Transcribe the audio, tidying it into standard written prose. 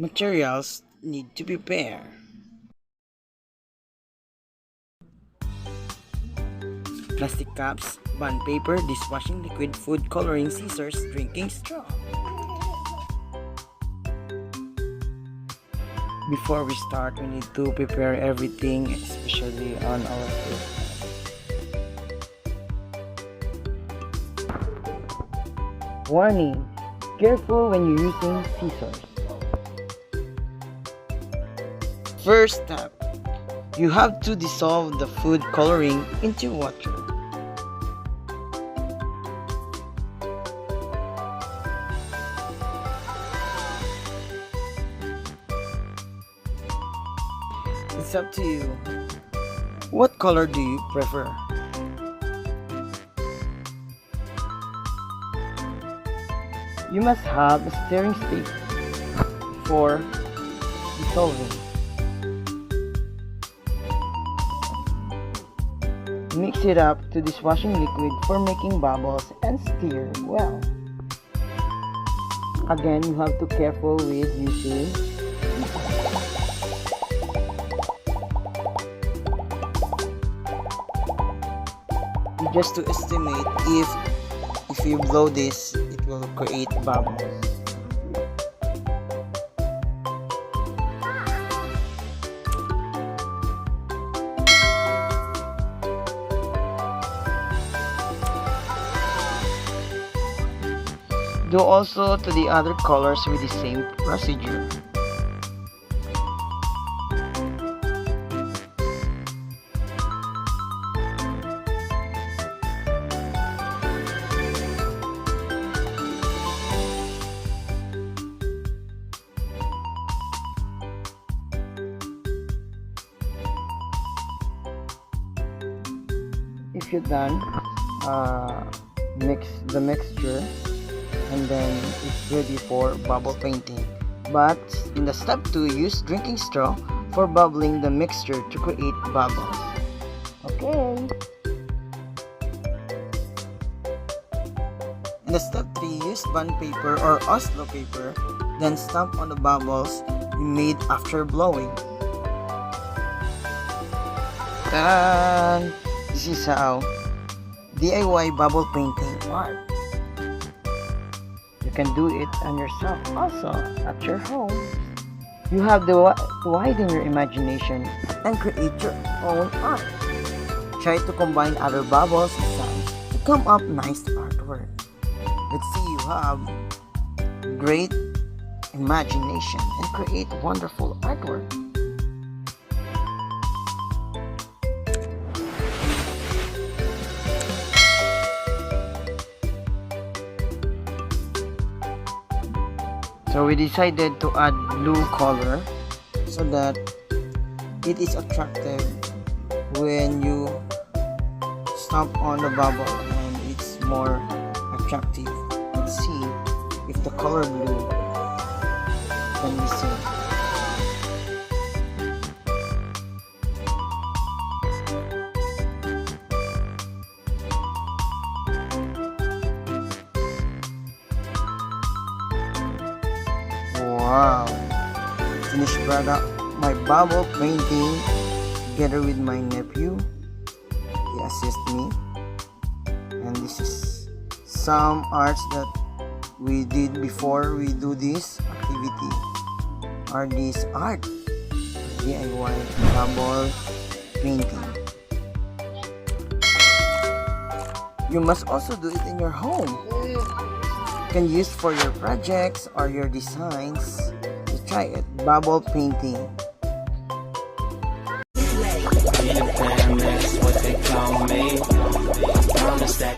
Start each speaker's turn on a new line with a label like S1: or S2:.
S1: Materials need to prepare. Plastic cups, bond paper, dishwashing liquid, food coloring, scissors, drinking straw. Before we start, we need to prepare everything, especially on our food. Warning! Careful when you're using scissors. First step, you have to dissolve the food coloring into water. It's up to you. What color do you prefer? You must have a stirring stick for dissolving. Mix it up to dishwashing liquid for making bubbles and stir well. Again, you have to be careful with using just to estimate if you blow this, it will create bubbles. Do also to the other colors with the same procedure. If you're done, mix the mixture and then it's ready for bubble painting. But in the step 2, use drinking straw for bubbling the mixture to create bubbles. Okay. In the step 3, use bond paper or Oslo paper, then stamp on the bubbles you made after blowing. Ta-da! This is how DIY bubble painting works. You can do it on yourself also at your home. You have to widen your imagination and create your own art. Try to combine other bubbles and signs to come up nice artwork. Let's see you have great imagination and create wonderful artwork. So we decided to add blue color so that it is attractive when you stamp on the bubble and it's more attractive. Let's see if the color blue can be seen. Wow! Finished product, my bubble painting together with my nephew. He assists me. And this is some arts that we did before we do this activity. Are these art? DIY bubble painting. You must also do it in your home. You can use for your projects or your designs. So try it. Bubble painting.
S2: That's what they call me.